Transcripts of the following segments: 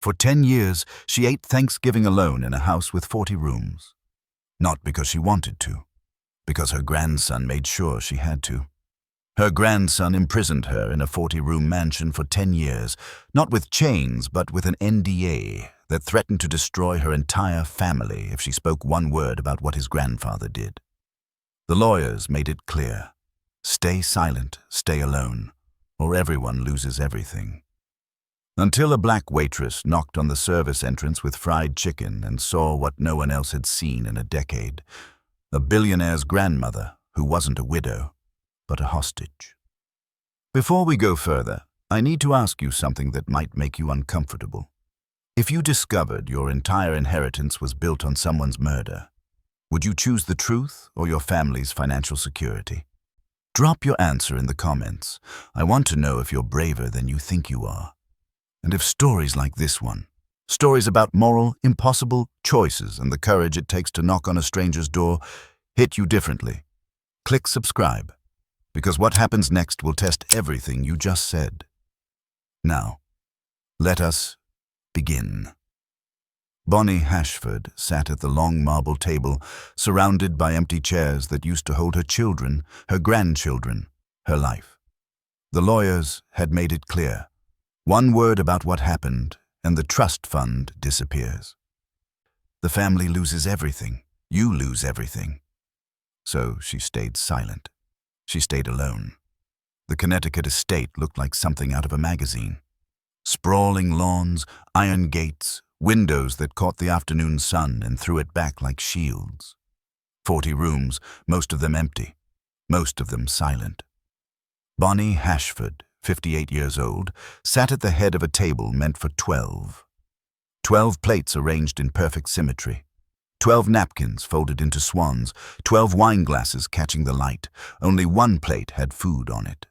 For 10 years, she ate Thanksgiving alone in a house with 40 rooms. Not because she wanted to, because her grandson made sure she had to. Her grandson imprisoned her in a 40-room mansion for 10 years, not with chains, but with an NDA that threatened to destroy her entire family if she spoke one word about what his grandfather did. The lawyers made it clear: stay silent, stay alone, or everyone loses everything. Until a black waitress knocked on the service entrance with fried chicken and saw what no one else had seen in a decade: a billionaire's grandmother who wasn't a widow, but a hostage. Before we go further, I need to ask you something that might make you uncomfortable. If you discovered your entire inheritance was built on someone's murder, would you choose the truth or your family's financial security? Drop your answer in the comments. I want to know if you're braver than you think you are. And if stories like this one, stories about moral, impossible choices and the courage it takes to knock on a stranger's door, hit you differently, click subscribe, because what happens next will test everything you just said. Now, let us begin. Bonnie Hashford sat at the long marble table, surrounded by empty chairs that used to hold her children, her grandchildren, her life. The lawyers had made it clear: one word about what happened, and the trust fund disappears. The family loses everything. You lose everything. So she stayed silent. She stayed alone. The Connecticut estate looked like something out of a magazine. Sprawling lawns, iron gates, windows that caught the afternoon sun and threw it back like shields. 40 rooms, most of them empty, most of them silent. Bonnie Hashford, 58 years old, sat at the head of a table meant for 12. 12 plates arranged in perfect symmetry. 12 napkins folded into swans, 12 wine glasses catching the light. Only one plate had food on it.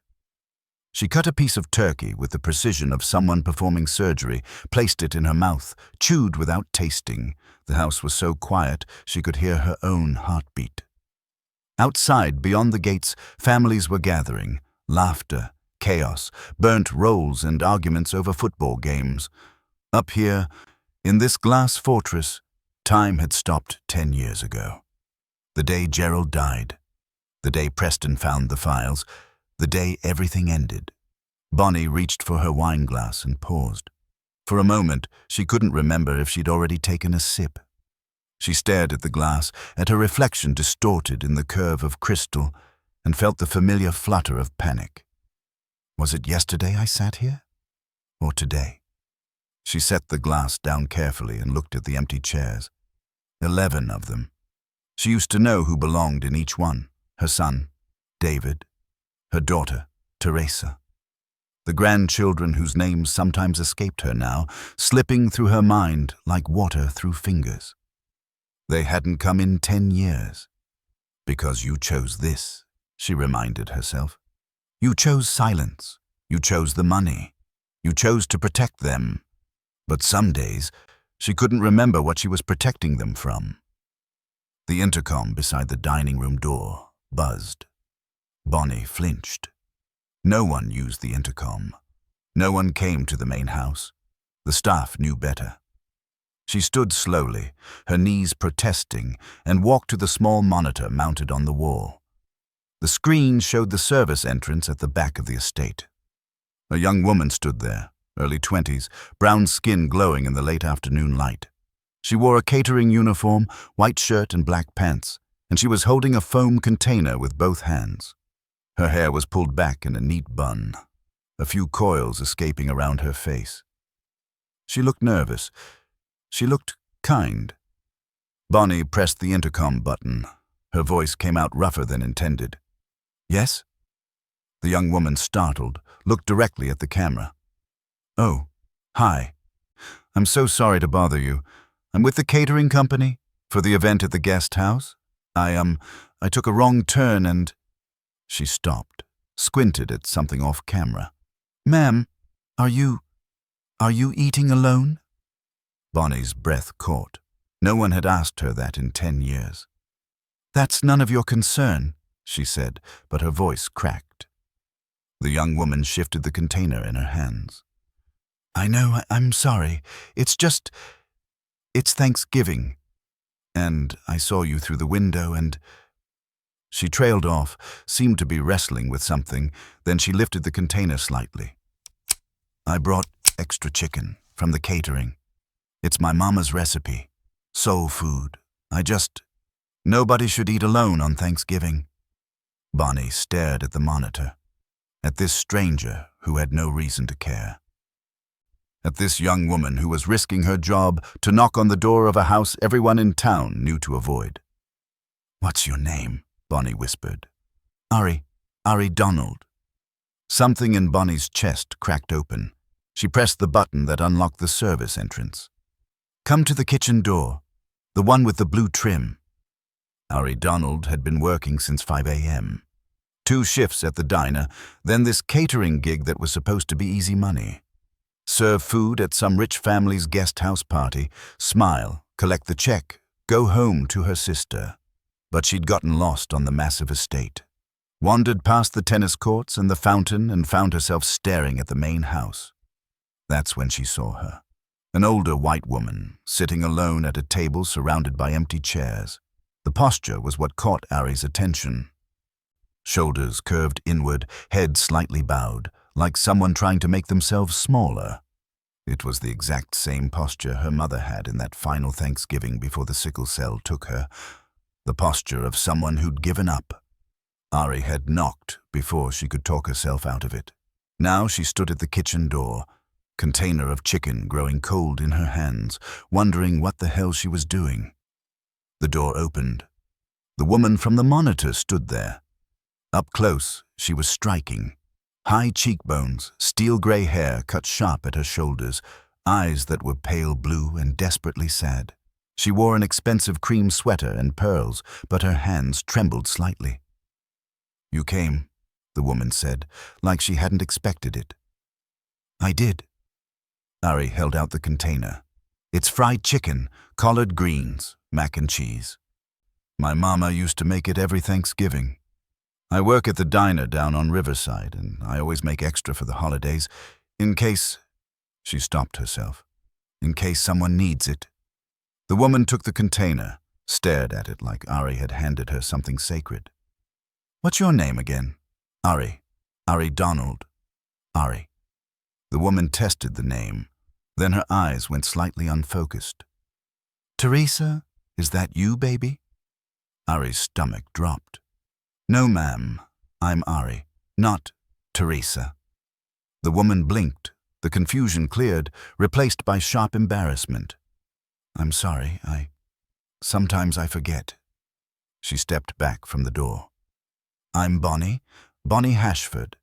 She cut a piece of turkey with the precision of someone performing surgery, placed it in her mouth, chewed without tasting. The house was so quiet she could hear her own heartbeat. Outside, beyond the gates, families were gathering. Laughter, chaos, burnt rolls and arguments over football games. Up here, in this glass fortress, time had stopped 10 years ago. The day Gerald died. The day Preston found the files. The day everything ended. Bonnie reached for her wine glass and paused. For a moment, she couldn't remember if she'd already taken a sip. She stared at the glass, at her reflection distorted in the curve of crystal, and felt the familiar flutter of panic. Was it yesterday I sat here? Or today? She set the glass down carefully and looked at the empty chairs. 11 of them. She used to know who belonged in each one: her son, David, her daughter, Teresa. The grandchildren whose names sometimes escaped her now, slipping through her mind like water through fingers. They hadn't come in 10 years. Because you chose this, she reminded herself. You chose silence. You chose the money. You chose to protect them. But some days, she couldn't remember what she was protecting them from. The intercom beside the dining room door buzzed. Bonnie flinched. No one used the intercom. No one came to the main house. The staff knew better. She stood slowly, her knees protesting, and walked to the small monitor mounted on the wall. The screen showed the service entrance at the back of the estate. A young woman stood there, early 20s, brown skin glowing in the late afternoon light. She wore a catering uniform, white shirt and black pants, and she was holding a foam container with both hands. Her hair was pulled back in a neat bun, a few coils escaping around her face. She looked nervous. She looked kind. Bonnie pressed the intercom button. Her voice came out rougher than intended. Yes? The young woman, startled, looked directly at the camera. Oh, hi. I'm so sorry to bother you. I'm with the catering company for the event at the guest house. I took a wrong turn and... She stopped, squinted at something off camera. Ma'am, are you eating alone? Bonnie's breath caught. No one had asked her that in 10 years. That's none of your concern, she said, but her voice cracked. The young woman shifted the container in her hands. I know, I'm sorry. It's Thanksgiving. And I saw you through the window and... She trailed off, seemed to be wrestling with something, then she lifted the container slightly. I brought extra chicken from the catering. It's my mama's recipe. Soul food. Nobody should eat alone on Thanksgiving. Bonnie stared at the monitor, at this stranger who had no reason to care. At this young woman who was risking her job to knock on the door of a house everyone in town knew to avoid. "What's your name?" Bonnie whispered. Ari Donald." Something in Bonnie's chest cracked open. She pressed the button that unlocked the service entrance. "Come to the kitchen door, the one with the blue trim." Ari Donald had been working since 5 a.m. 2 shifts at the diner, then this catering gig that was supposed to be easy money. Serve food at some rich family's guest house party, smile, collect the check, go home to her sister. But she'd gotten lost on the massive estate, wandered past the tennis courts and the fountain and found herself staring at the main house. That's when she saw her. An older white woman, sitting alone at a table surrounded by empty chairs. The posture was what caught Ari's attention. Shoulders curved inward, head slightly bowed, like someone trying to make themselves smaller. It was the exact same posture her mother had in that final Thanksgiving before the sickle cell took her. The posture of someone who'd given up. Ari had knocked before she could talk herself out of it. Now she stood at the kitchen door, container of chicken growing cold in her hands, wondering what the hell she was doing. The door opened. The woman from the monitor stood there. Up close, she was striking. High cheekbones, steel-gray hair cut sharp at her shoulders, eyes that were pale blue and desperately sad. She wore an expensive cream sweater and pearls, but her hands trembled slightly. "You came," the woman said, like she hadn't expected it. "I did." Ari held out the container. "It's fried chicken, collard greens, mac and cheese. My mama used to make it every Thanksgiving. I work at the diner down on Riverside, and I always make extra for the holidays, in case..." She stopped herself. "In case someone needs it." The woman took the container, stared at it like Ari had handed her something sacred. "What's your name again?" "Ari Donald." "Ari." The woman tested the name, then her eyes went slightly unfocused. "Teresa, is that you, baby?" Ari's stomach dropped. "No, ma'am. I'm Ari, not Teresa." The woman blinked, the confusion cleared, replaced by sharp embarrassment. "I'm sorry, sometimes I forget." She stepped back from the door. "I'm Bonnie Hashford.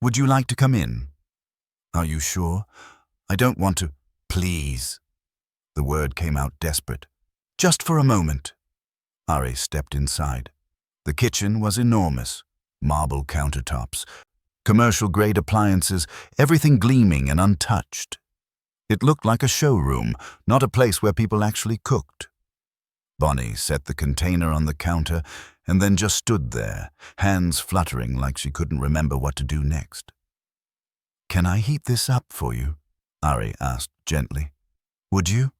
Would you like to come in?" "Are you sure? I don't want to..." "Please." The word came out desperate. "Just for a moment." Ari stepped inside. The kitchen was enormous. Marble countertops, commercial-grade appliances, everything gleaming and untouched. It looked like a showroom, not a place where people actually cooked. Bonnie set the container on the counter and then just stood there, hands fluttering like she couldn't remember what to do next. "Can I heat this up for you?" Ari asked gently. "Would you?"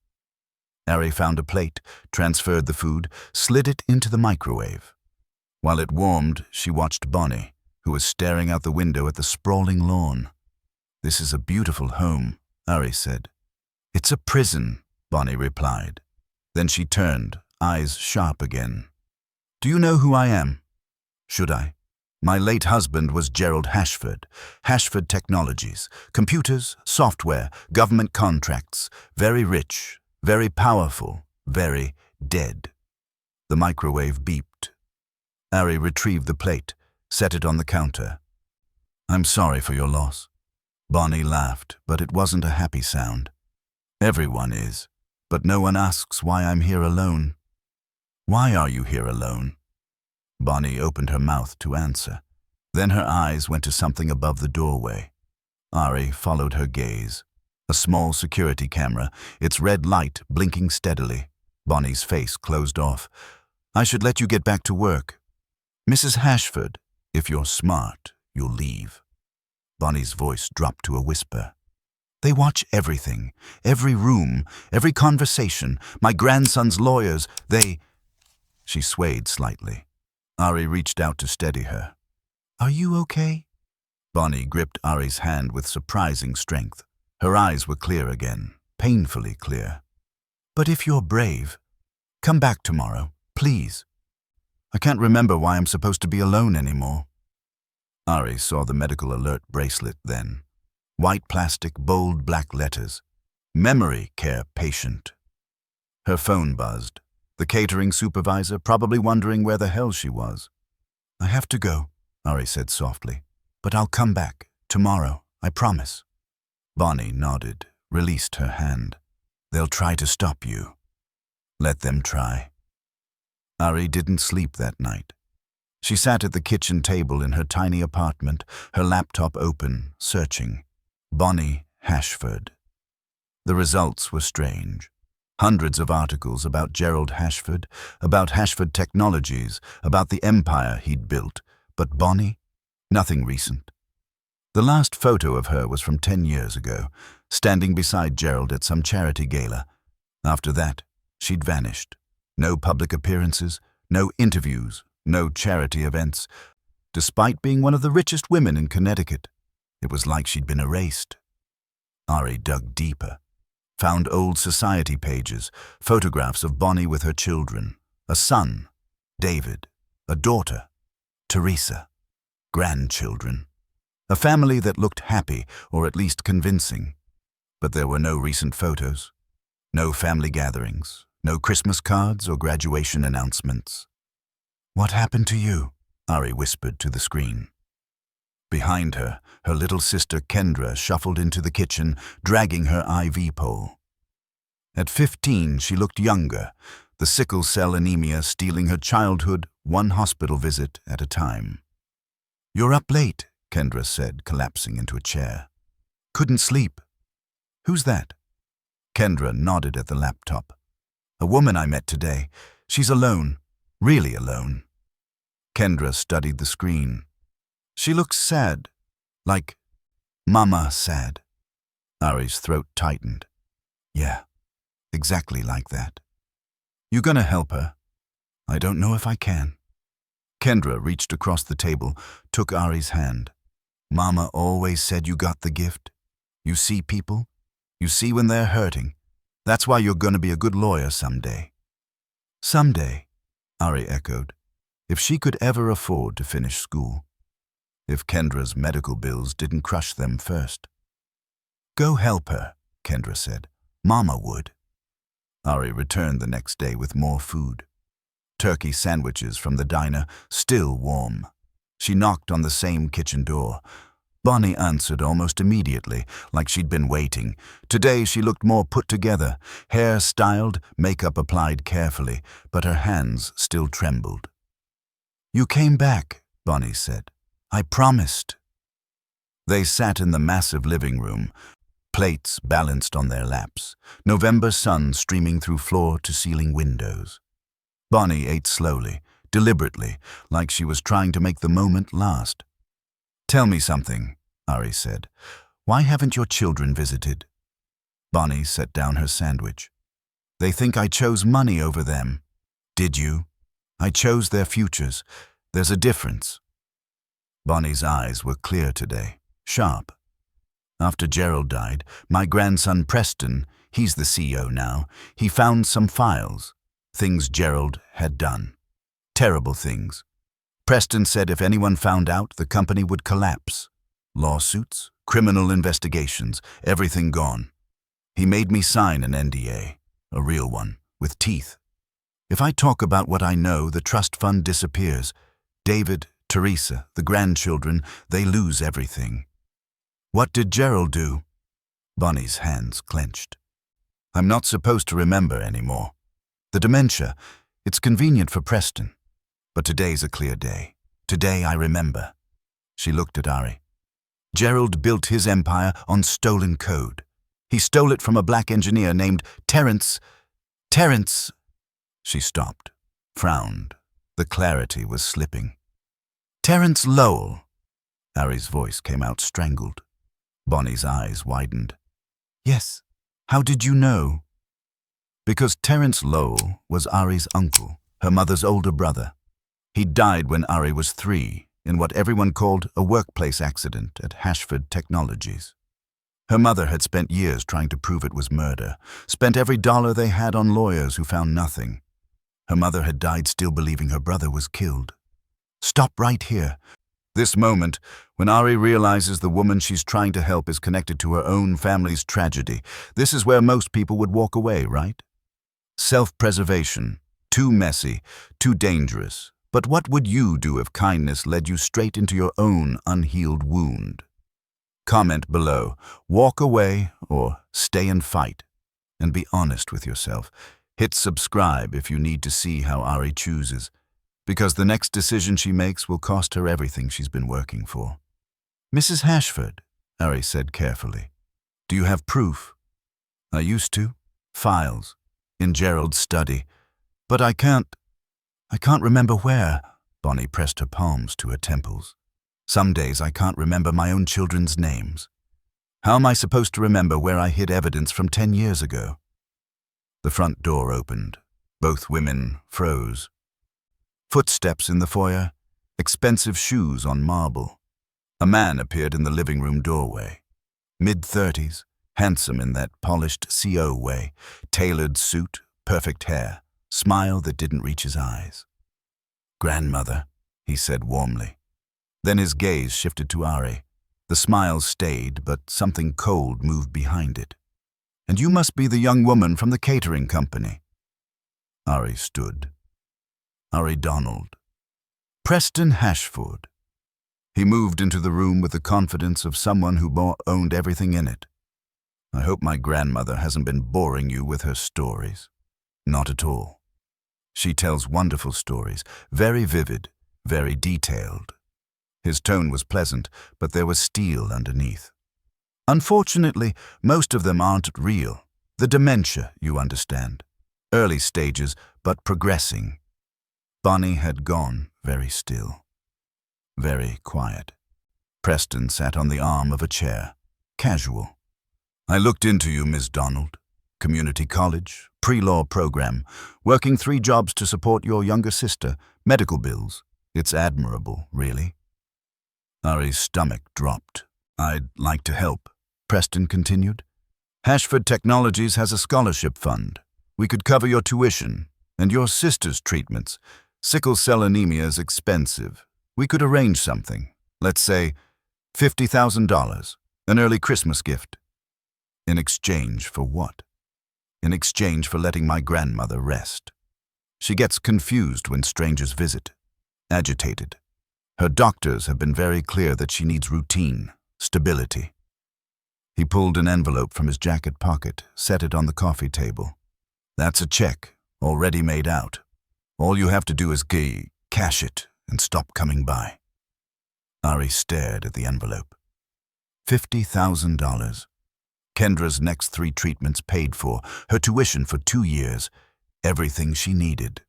Ari found a plate, transferred the food, slid it into the microwave. While it warmed, she watched Bonnie, who was staring out the window at the sprawling lawn. "This is a beautiful home," Ari said. "It's a prison," Bonnie replied. Then she turned, eyes sharp again. "Do you know who I am?" "Should I?" "My late husband was Gerald Hashford Technologies, computers, software, government contracts, very rich, very powerful, very dead." The microwave beeped. Ari retrieved the plate, set it on the counter. "I'm sorry for your loss." Bonnie laughed, but it wasn't a happy sound. "Everyone is, but no one asks why I'm here alone." "Why are you here alone?" Bonnie opened her mouth to answer. Then her eyes went to something above the doorway. Ari followed her gaze. A small security camera, its red light blinking steadily. Bonnie's face closed off. "I should let you get back to work." "Mrs. Hashford, if you're smart, you'll leave." Bonnie's voice dropped to a whisper. They watch everything, every room, every conversation, my grandson's lawyers, they—" She swayed slightly. Ari reached out to steady her. "Are you okay?" Bonnie gripped Ari's hand with surprising strength. Her eyes were clear again, painfully clear. "But if you're brave, come back tomorrow, please. I can't remember why I'm supposed to be alone anymore." Ari saw the medical alert bracelet then. White plastic, bold black letters. Memory care patient. Her phone buzzed. The catering supervisor, probably wondering where the hell she was. "I have to go," Ari said softly. "But I'll come back, tomorrow, I promise." Bonnie nodded, released her hand. "They'll try to stop you. Let them try." Ari didn't sleep that night. She sat at the kitchen table in her tiny apartment, her laptop open, searching. Bonnie Hashford. The results were strange. Hundreds of articles about Gerald Hashford, about Hashford Technologies, about the empire he'd built. But Bonnie? Nothing recent. The last photo of her was from 10 years ago, standing beside Gerald at some charity gala. After that, she'd vanished. No public appearances, no interviews, no charity events. Despite being one of the richest women in Connecticut, it was like she'd been erased. Ari dug deeper, found old society pages, photographs of Bonnie with her children, a son, David, a daughter, Teresa, grandchildren. A family that looked happy, or at least convincing. But there were no recent photos, no family gatherings, no Christmas cards or graduation announcements. "What happened to you?" Ari whispered to the screen. Behind her, her little sister Kendra shuffled into the kitchen, dragging her IV pole. At 15, she looked younger, the sickle cell anemia stealing her childhood, one hospital visit at a time. "You're up late," Kendra said, collapsing into a chair. "Couldn't sleep." "Who's that?" Kendra nodded at the laptop. "A woman I met today. She's alone, really alone." Kendra studied the screen. "She looks sad, like Mama sad." Ari's throat tightened. "Yeah, exactly like that." "You gonna help her?" "I don't know if I can." Kendra reached across the table, took Ari's hand. "Mama always said you got the gift. You see people, you see when they're hurting. That's why you're gonna be a good lawyer someday." "Someday," Ari echoed. If she could ever afford to finish school. If Kendra's medical bills didn't crush them first. "Go help her," Kendra said. "Mama would." Ari returned the next day with more food. Turkey sandwiches from the diner, still warm. She knocked on the same kitchen door. Bonnie answered almost immediately, like she'd been waiting. Today she looked more put together, hair styled, makeup applied carefully, but her hands still trembled. "You came back," Bonnie said. "I promised." They sat in the massive living room, plates balanced on their laps, November sun streaming through floor-to-ceiling windows. Bonnie ate slowly, deliberately, like she was trying to make the moment last. "Tell me something," Ari said. "Why haven't your children visited?" Bonnie set down her sandwich. "They think I chose money over them." "Did you?" "I chose their futures. There's a difference." Bonnie's eyes were clear today, sharp. "After Gerald died, my grandson Preston, he's the CEO now, he found some files, things Gerald had done. Terrible things. Preston said if anyone found out, the company would collapse. Lawsuits, criminal investigations, everything gone. He made me sign an NDA, a real one, with teeth. If I talk about what I know, the trust fund disappears. David, Teresa, the grandchildren, they lose everything." "What did Gerald do?" Bonnie's hands clenched. "I'm not supposed to remember anymore. The dementia, it's convenient for Preston. But today's a clear day. Today I remember." She looked at Ari. "Gerald built his empire on stolen code. He stole it from a black engineer named Terrence. She stopped, frowned. The clarity was slipping. "Terrence Lowell." Ari's voice came out strangled. Bonnie's eyes widened. Yes. How did you know? Because Terence Lowell was Ari's uncle, her mother's older brother. He died when Ari was 3, in what everyone called a workplace accident at Hashford Technologies. Her mother had spent years trying to prove it was murder, spent every dollar they had on lawyers who found nothing. Her mother had died still believing her brother was killed. Stop right here. This moment, when Ari realizes the woman she's trying to help is connected to her own family's tragedy, this is where most people would walk away, right? Self-preservation. Too messy, too dangerous. But what would you do if kindness led you straight into your own unhealed wound? Comment below, walk away or stay and fight. And be honest with yourself. Hit subscribe if you need to see how Ari chooses, because the next decision she makes will cost her everything she's been working for. Mrs. Hashford, Ari said carefully, do you have proof? I used to. Files. In Gerald's study. But I can't remember where. Bonnie pressed her palms to her temples. Some days I can't remember my own children's names. How am I supposed to remember where I hid evidence from 10 years ago? The front door opened. Both women froze. Footsteps in the foyer, expensive shoes on marble. A man appeared in the living room doorway. Mid-30s, handsome in that polished CO way, tailored suit, perfect hair, smile that didn't reach his eyes. Grandmother, he said warmly. Then his gaze shifted to Ari. The smile stayed, but something cold moved behind it. And you must be the young woman from the catering company. Ari stood. Ari Donald. Preston Hashford. He moved into the room with the confidence of someone who owned everything in it. I hope my grandmother hasn't been boring you with her stories. Not at all. She tells wonderful stories, very vivid, very detailed. His tone was pleasant, but there was steel underneath. Unfortunately, most of them aren't real. The dementia, you understand. Early stages, but progressing. Bonnie had gone very still. Very quiet. Preston sat on the arm of a chair, casual. I looked into you, Miss Donald. Community college, pre-law program, working 3 jobs to support your younger sister, medical bills. It's admirable, really. Ari's stomach dropped. I'd like to help, Preston continued. Hashford Technologies has a scholarship fund. We could cover your tuition and your sister's treatments. Sickle cell anemia is expensive. We could arrange something. Let's say $50,000, an early Christmas gift. In exchange for what? In exchange for letting my grandmother rest. She gets confused when strangers visit, agitated. Her doctors have been very clear that she needs routine, stability. He pulled an envelope from his jacket pocket, set it on the coffee table. That's a check, already made out. All you have to do is cash it and stop coming by. Ari stared at the envelope. $50,000. Kendra's next 3 treatments paid for, her tuition for 2 years, everything she needed.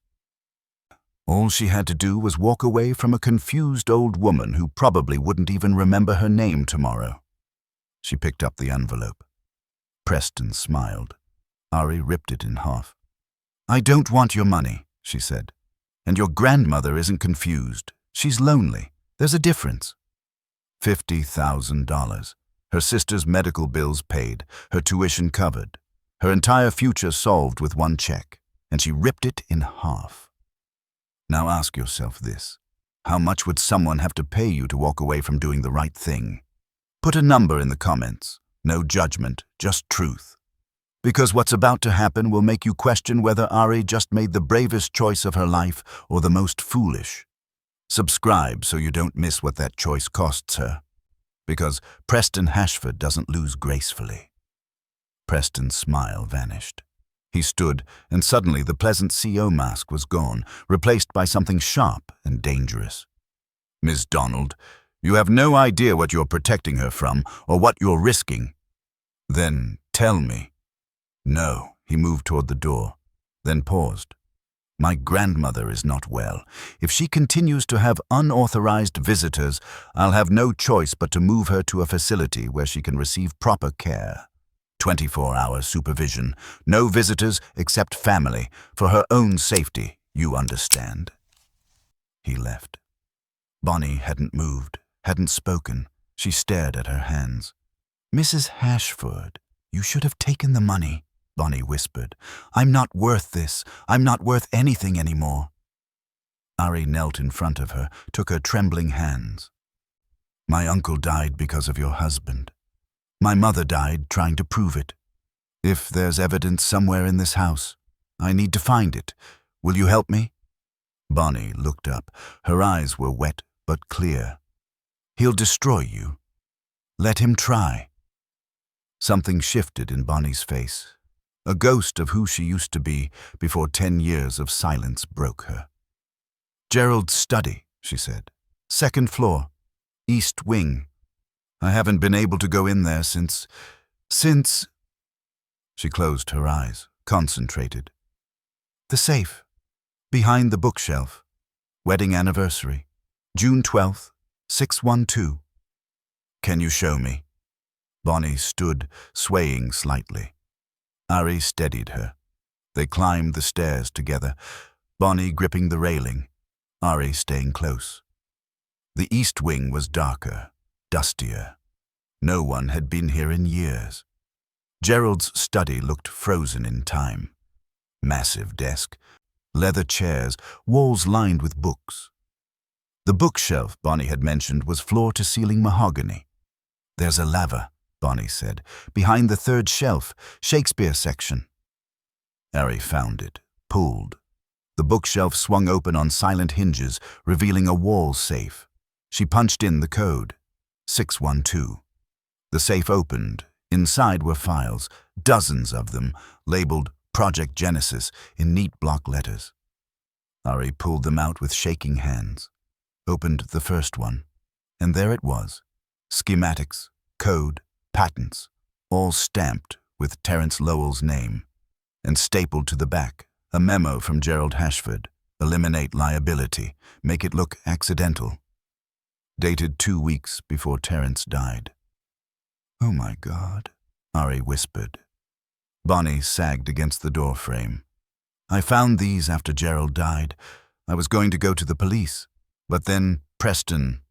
All she had to do was walk away from a confused old woman who probably wouldn't even remember her name tomorrow. She picked up the envelope. Preston smiled. Ari ripped it in half. I don't want your money, she said. And your grandmother isn't confused. She's lonely. There's a difference. $50,000. Her sister's medical bills paid, her tuition covered, her entire future solved with 1 check, and she ripped it in half. Now ask yourself this. How much would someone have to pay you to walk away from doing the right thing? Put a number in the comments. No judgment, just truth. Because what's about to happen will make you question whether Ari just made the bravest choice of her life or the most foolish. Subscribe so you don't miss what that choice costs her. Because Preston Hashford doesn't lose gracefully. Preston's smile vanished. He stood, and suddenly the pleasant CO mask was gone, replaced by something sharp and dangerous. Miss Donald, you have no idea what you're protecting her from or what you're risking. Then tell me. No, he moved toward the door, then paused. My grandmother is not well. If she continues to have unauthorized visitors, I'll have no choice but to move her to a facility where she can receive proper care. 24-hour supervision. No visitors except family, for her own safety, you understand. He left. Bonnie hadn't moved, hadn't spoken. She stared at her hands. "Mrs. Hashford, you should have taken the money," Bonnie whispered. "I'm not worth this. I'm not worth anything anymore." Ari knelt in front of her, took her trembling hands. "My uncle died because of your husband. My mother died trying to prove it. If there's evidence somewhere in this house, I need to find it. Will you help me?" Bonnie looked up. Her eyes were wet but clear. "He'll destroy you. Let him try." Something shifted in Bonnie's face, a ghost of who she used to be before 10 years of silence broke her. "Gerald's study," she said. "Second floor, east wing. I haven't been able to go in there since... She closed her eyes, concentrated. "The safe, behind the bookshelf. Wedding anniversary, June 12th, 612. "Can you show me?" Bonnie stood, swaying slightly. Ari steadied her. They climbed the stairs together, Bonnie gripping the railing, Ari staying close. The east wing was darker, dustier. No one had been here in years. Gerald's study looked frozen in time. Massive desk, leather chairs, walls lined with books. The bookshelf Bonnie had mentioned was floor-to-ceiling mahogany. "There's a lever," Bonnie said, "behind the third shelf, Shakespeare section." Ari found it, pulled. The bookshelf swung open on silent hinges, revealing a wall safe. She punched in the code, 612. The safe opened. Inside were files, dozens of them, labeled Project Genesis in neat block letters. Ari pulled them out with shaking hands, opened the first one, and there it was. Schematics, code, patents, all stamped with Terence Lowell's name, and stapled to the back, a memo from Gerald Hashford, "Eliminate liability, make it look accidental." Dated 2 weeks before Terence died. "Oh my God," Ari whispered. Bonnie sagged against the door frame. "I found these after Gerald died. I was going to go to the police, but then Preston...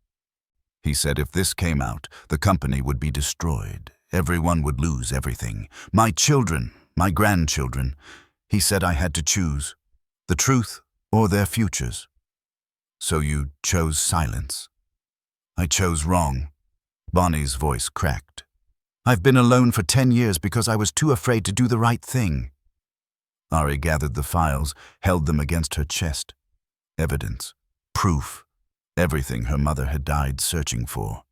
He said if this came out, the company would be destroyed. Everyone would lose everything. My children, my grandchildren. He said I had to choose, the truth or their futures. So you chose silence." "I chose wrong." Bonnie's voice cracked. "I've been alone for 10 years because I was too afraid to do the right thing." Ari gathered the files, held them against her chest. Evidence, proof, everything her mother had died searching for.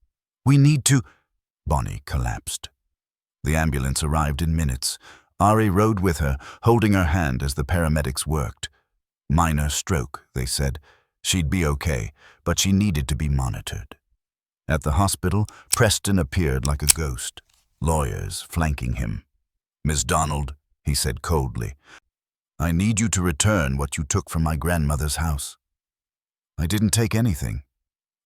"We need to..." Bonnie collapsed. The ambulance arrived in minutes. Ari rode with her, holding her hand as the paramedics worked. Minor stroke, they said. She'd be okay, but she needed to be monitored. At the hospital, Preston appeared like a ghost, lawyers flanking him. "Miss Donald," he said coldly, "I need you to return what you took from my grandmother's house." "I didn't take anything."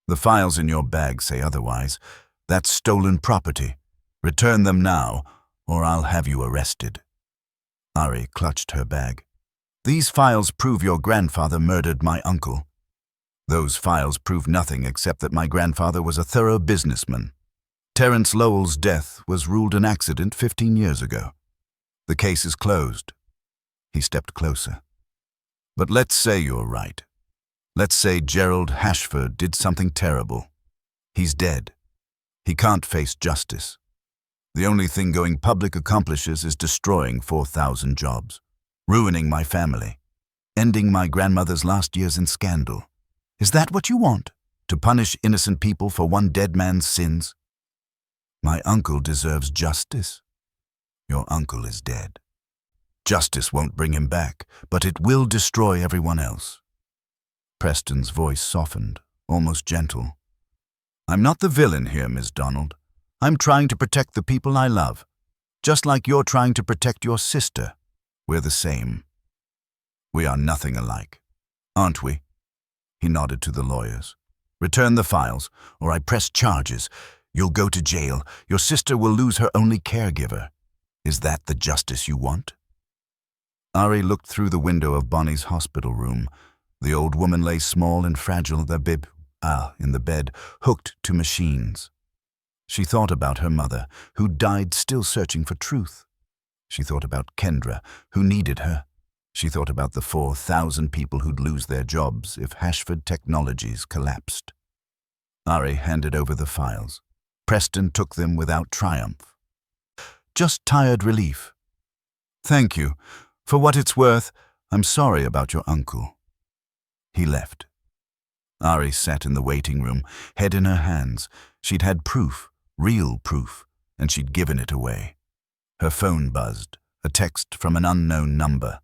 "The files in your bag say otherwise. That's stolen property. Return them now, or I'll have you arrested." Ari clutched her bag. "These files prove your grandfather murdered my uncle." "Those files prove nothing except that my grandfather was a thorough businessman. Terence Lowell's death was ruled an accident 15 years ago. The case is closed." He stepped closer. "But let's say you're right. Let's say Gerald Hashford did something terrible. He's dead. He can't face justice. The only thing going public accomplishes is destroying 4,000 jobs, ruining my family, ending my grandmother's last years in scandal. Is that what you want? To punish innocent people for one dead man's sins? My uncle deserves justice. Your uncle is dead. Justice won't bring him back, but it will destroy everyone else." Preston's voice softened, almost gentle. "I'm not the villain here, Miss Donald. I'm trying to protect the people I love, just like you're trying to protect your sister. We're the same. We are nothing alike, aren't we?" He nodded to the lawyers. "Return the files, or I press charges. You'll go to jail. Your sister will lose her only caregiver. Is that the justice you want? Ari looked through the window of Bonnie's hospital room. The old woman lay small and fragile, in the bed, hooked to machines. She thought about her mother, who died still searching for truth. She thought about Kendra, who needed her. She thought about the 4,000 people who'd lose their jobs if Hashford Technologies collapsed. Ari handed over the files. Preston took them without triumph. Just tired relief. Thank you. For what it's worth, I'm sorry about your uncle. He left. Ari sat in the waiting room, head in her hands. She'd had proof, real proof, and she'd given it away. Her phone buzzed, a text from an unknown number.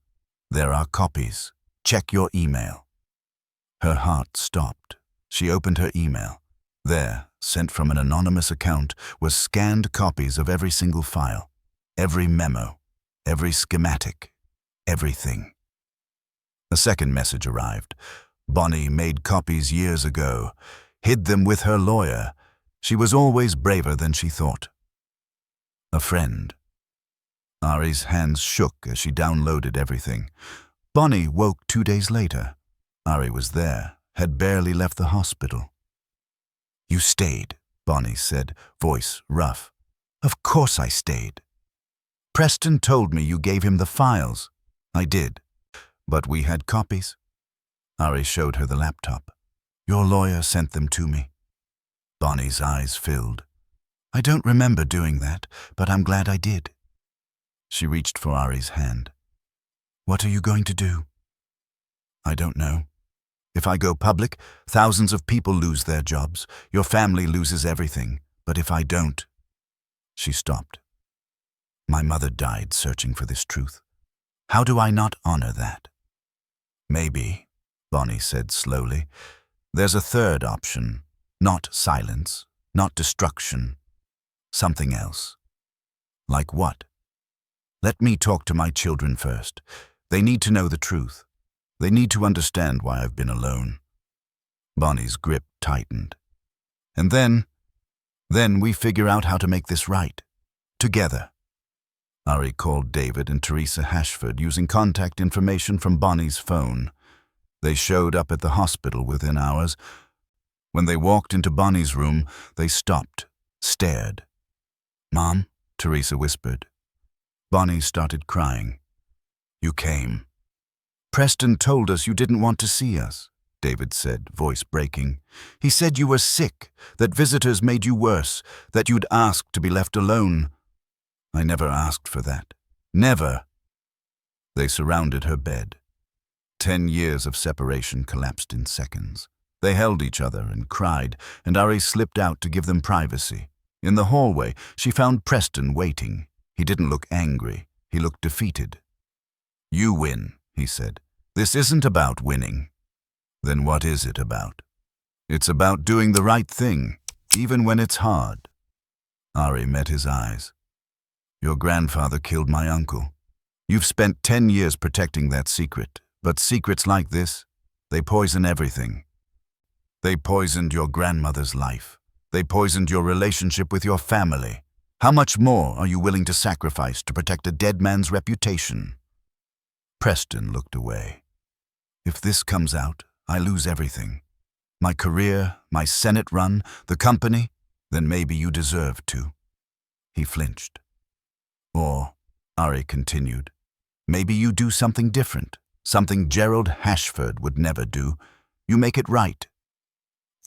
There are copies. Check your email. Her heart stopped. She opened her email. There, sent from an anonymous account, was scanned copies of every single file, every memo, every schematic, everything. A second message arrived. Bonnie made copies years ago, hid them with her lawyer. She was always braver than she thought. A friend. Ari's hands shook as she downloaded everything. Bonnie woke 2 days later. Ari was there, had barely left the hospital. You stayed, Bonnie said, voice rough. Of course I stayed. Preston told me you gave him the files. I did. But we had copies. Ari showed her the laptop. Your lawyer sent them to me. Bonnie's eyes filled. I don't remember doing that, but I'm glad I did. She reached for Ari's hand. What are you going to do? I don't know. If I go public, thousands of people lose their jobs. Your family loses everything. But if I don't... She stopped. My mother died searching for this truth. How do I not honor that? Maybe, Bonnie said slowly. There's a third option. Not silence, not destruction. Something else. Like what? Let me talk to my children first. They need to know the truth. They need to understand why I've been alone. Bonnie's grip tightened. And then we figure out how to make this right. Together. Ari called David and Teresa Hashford using contact information from Bonnie's phone. They showed up at the hospital within hours. When they walked into Bonnie's room, they stopped, stared. Mom, Teresa whispered. Bonnie started crying. You came. Preston told us you didn't want to see us, David said, voice breaking. He said you were sick, that visitors made you worse, that you'd asked to be left alone. I never asked for that. Never. They surrounded her bed. 10 years of separation collapsed in seconds. They held each other and cried, and Ari slipped out to give them privacy. In the hallway, she found Preston waiting. He didn't look angry. He looked defeated. You win, he said. This isn't about winning. Then what is it about? It's about doing the right thing, even when it's hard. Ari met his eyes. Your grandfather killed my uncle. You've spent 10 years protecting that secret, but secrets like this, they poison everything. They poisoned your grandmother's life. They poisoned your relationship with your family. How much more are you willing to sacrifice to protect a dead man's reputation? Preston looked away. If this comes out, I lose everything. My career, my Senate run, the company, then maybe you deserve to. He flinched. Or, Ari continued, maybe you do something different, something Gerald Hashford would never do. You make it right.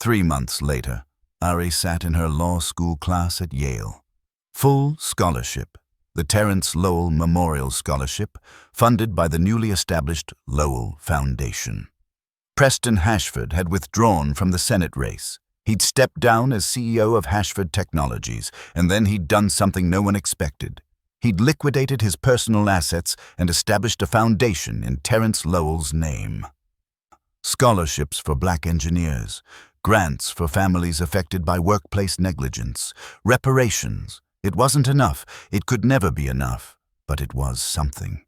3 months later, Ari sat in her law school class at Yale. Full scholarship, the Terence Lowell Memorial Scholarship, funded by the newly established Lowell Foundation. Preston Hashford had withdrawn from the Senate race. He'd stepped down as CEO of Hashford Technologies, and then he'd done something no one expected. He'd liquidated his personal assets and established a foundation in Terence Lowell's name. Scholarships for black engineers, grants for families affected by workplace negligence, reparations. It wasn't enough. It could never be enough, but it was something.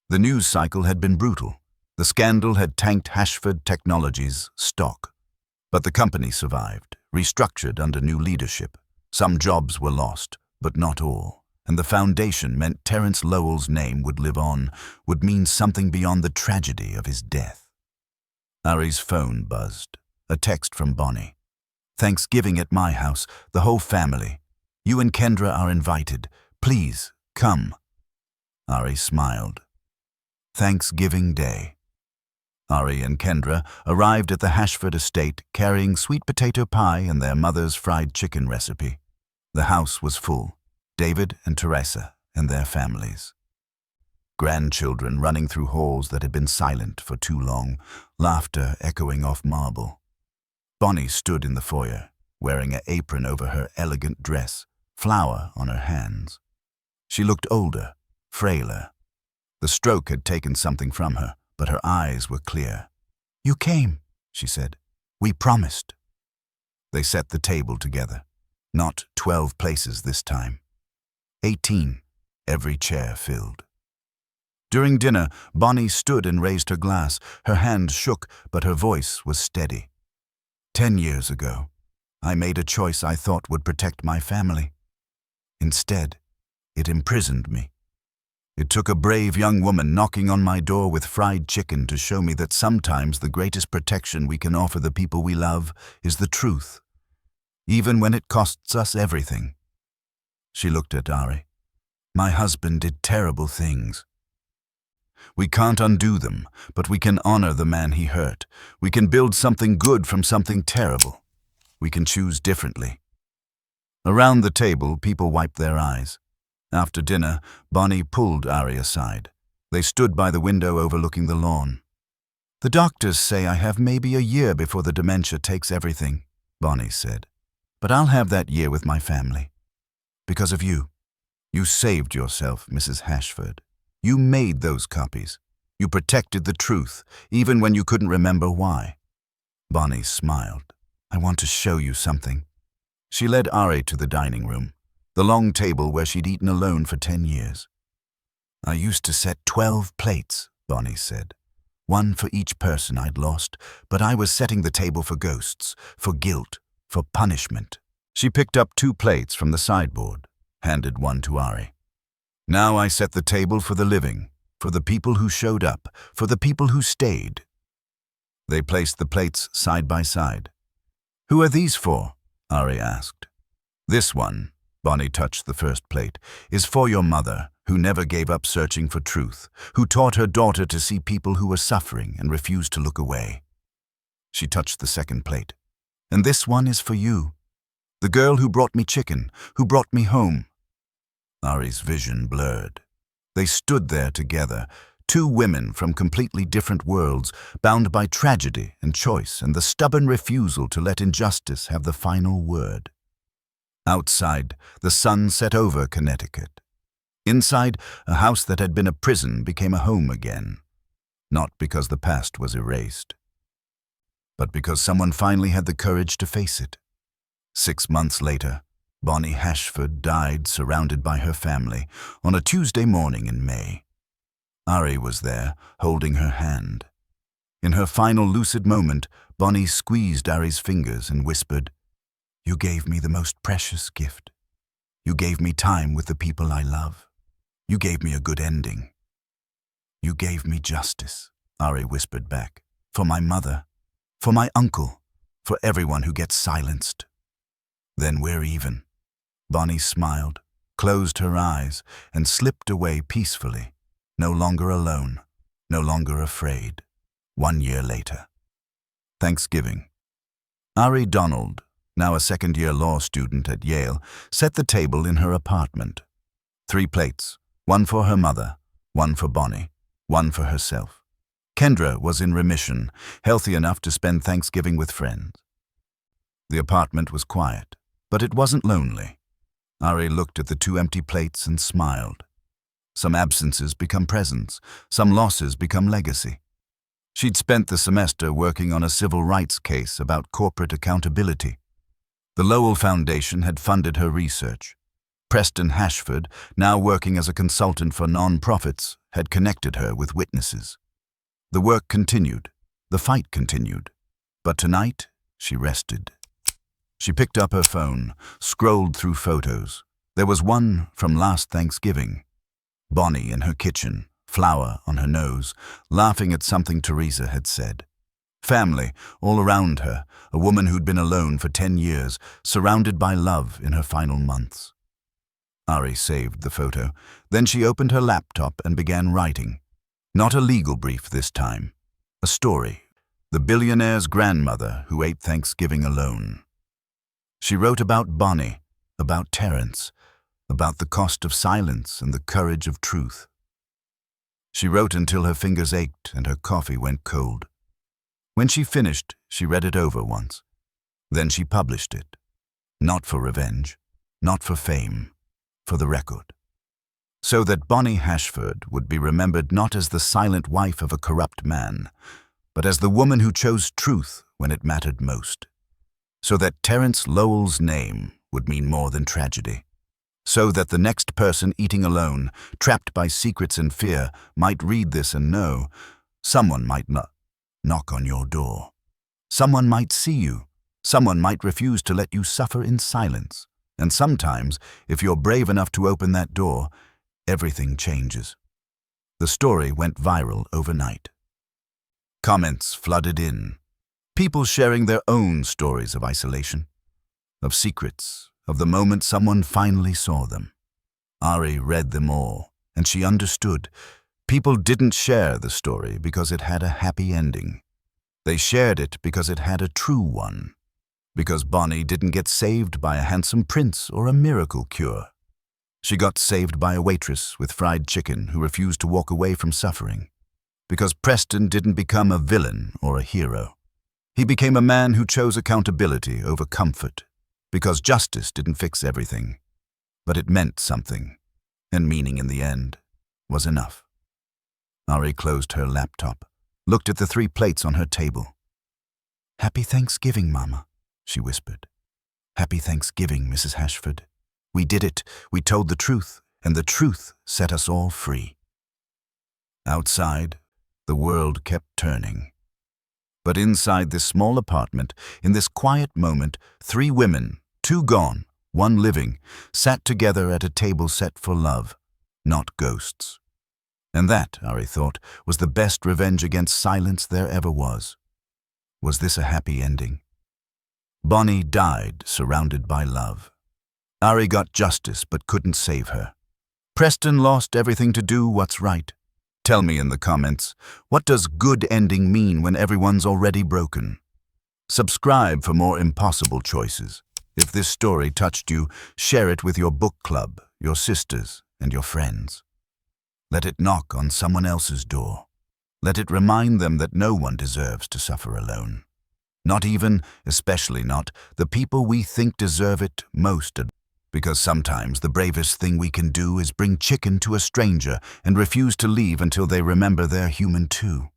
The news cycle had been brutal. The scandal had tanked Hashford Technologies' stock. But the company survived, restructured under new leadership. Some jobs were lost, but not all. and the foundation meant Terence Lowell's name would live on, would mean something beyond the tragedy of his death. Ari's phone buzzed. A text from Bonnie. "Thanksgiving at my house, the whole family. You and Kendra are invited. Please, come." Ari smiled. Thanksgiving Day. Ari and Kendra arrived at the Hashford estate carrying sweet potato pie and their mother's fried chicken recipe. The house was full. David and Teresa and their families. Grandchildren running through halls that had been silent for too long, laughter echoing off marble. Bonnie stood in the foyer, wearing an apron over her elegant dress, flour on her hands. She looked older, frailer. The stroke had taken something from her, but her eyes were clear. "You came," she said. "We promised." They set the table together. Not 12 places this time. 18, every chair filled. During dinner, Bonnie stood and raised her glass. Her hand shook, but her voice was steady. 10 years ago, I made a choice I thought would protect my family. Instead, it imprisoned me. It took a brave young woman knocking on my door with fried chicken to show me that sometimes the greatest protection we can offer the people we love is the truth, even when it costs us everything. She looked at Ari. "My husband did terrible things. We can't undo them, but we can honor the man he hurt. We can build something good from something terrible. We can choose differently." Around the table, people wiped their eyes. After dinner, Bonnie pulled Ari aside. They stood by the window overlooking the lawn. "The doctors say I have maybe a year before the dementia takes everything," Bonnie said. "But I'll have that year with my family. Because of you. You saved yourself, Mrs. Hashford. You made those copies. You protected the truth, even when you couldn't remember why." Bonnie smiled. "I want to show you something." She led Ari to the dining room, the long table where she'd eaten alone for 10 years. "I used to set 12 plates, Bonnie said. One for each person I'd lost, but I was setting the table for ghosts, for guilt, for punishment." She picked up 2 plates from the sideboard, handed one to Ari. "Now I set the table for the living, for the people who showed up, for the people who stayed." They placed the plates side by side. "Who are these for?" Ari asked. "This one," Bonnie touched the first plate, "is for your mother, who never gave up searching for truth, who taught her daughter to see people who were suffering and refused to look away." She touched the second plate. "And this one is for you, the girl who brought me chicken, who brought me home." Ari's vision blurred. They stood there together, 2 women from completely different worlds, bound by tragedy and choice and the stubborn refusal to let injustice have the final word. Outside, the sun set over Connecticut. Inside, a house that had been a prison became a home again. Not because the past was erased, but because someone finally had the courage to face it. 6 months later, Bonnie Hashford died surrounded by her family on a Tuesday morning in May. Ari was there, holding her hand. In her final lucid moment, Bonnie squeezed Ari's fingers and whispered, "You gave me the most precious gift. You gave me time with the people I love. You gave me a good ending. You gave me justice," Ari whispered back, "for my mother, for my uncle, for everyone who gets silenced. Then we're even." Bonnie smiled, closed her eyes, and slipped away peacefully, no longer alone, no longer afraid. 1 year later. Thanksgiving. Ari Donald, now a second-year law student at Yale, set the table in her apartment. 3 plates, one for her mother, one for Bonnie, one for herself. Kendra was in remission, healthy enough to spend Thanksgiving with friends. The apartment was quiet, but it wasn't lonely. Ari looked at the 2 empty plates and smiled. Some absences become presents, some losses become legacy. She'd spent the semester working on a civil rights case about corporate accountability. The Lowell Foundation had funded her research. Preston Hashford, now working as a consultant for non-profits, had connected her with witnesses. The work continued. The fight continued. But tonight, she rested. She picked up her phone, scrolled through photos. There was one from last Thanksgiving. Bonnie in her kitchen, flour on her nose, laughing at something Teresa had said. Family all around her, a woman who'd been alone for 10 years, surrounded by love in her final months. Ari saved the photo. Then she opened her laptop and began writing. Not a legal brief this time. A story. The billionaire's grandmother who ate Thanksgiving alone. She wrote about Bonnie, about Terence, about the cost of silence and the courage of truth. She wrote until her fingers ached and her coffee went cold. When she finished, she read it over once. Then she published it. Not for revenge, not for fame, for the record. So that Bonnie Hashford would be remembered not as the silent wife of a corrupt man, but as the woman who chose truth when it mattered most. So that Terence Lowell's name would mean more than tragedy. So that the next person eating alone, trapped by secrets and fear, might read this and know someone might knock on your door. Someone might see you. Someone might refuse to let you suffer in silence. And sometimes, if you're brave enough to open that door, everything changes. The story went viral overnight. Comments flooded in. People sharing their own stories of isolation, of secrets, of the moment someone finally saw them. Ari read them all, and she understood. People didn't share the story because it had a happy ending. They shared it because it had a true one. Because Bonnie didn't get saved by a handsome prince or a miracle cure. She got saved by a waitress with fried chicken who refused to walk away from suffering. Because Preston didn't become a villain or a hero. He became a man who chose accountability over comfort. Because justice didn't fix everything. But it meant something, and meaning in the end was enough. Ari closed her laptop, looked at the 3 plates on her table. "Happy Thanksgiving, Mama," she whispered. "Happy Thanksgiving, Mrs. Hashford. We did it. We told the truth, and the truth set us all free." Outside, the world kept turning. But inside this small apartment, in this quiet moment, 3 women, 2 gone, 1 living, sat together at a table set for love, not ghosts. And that, Ari thought, was the best revenge against silence there ever was. Was this a happy ending? Bonnie died surrounded by love. Ari got justice but couldn't save her. Preston lost everything to do what's right. Tell me in the comments, what does good ending mean when everyone's already broken? Subscribe for more impossible choices. If this story touched you, share it with your book club, your sisters, and your friends. Let it knock on someone else's door. Let it remind them that no one deserves to suffer alone. Not even, especially not, the people we think deserve it most. Because sometimes the bravest thing we can do is bring chicken to a stranger and refuse to leave until they remember they're human too.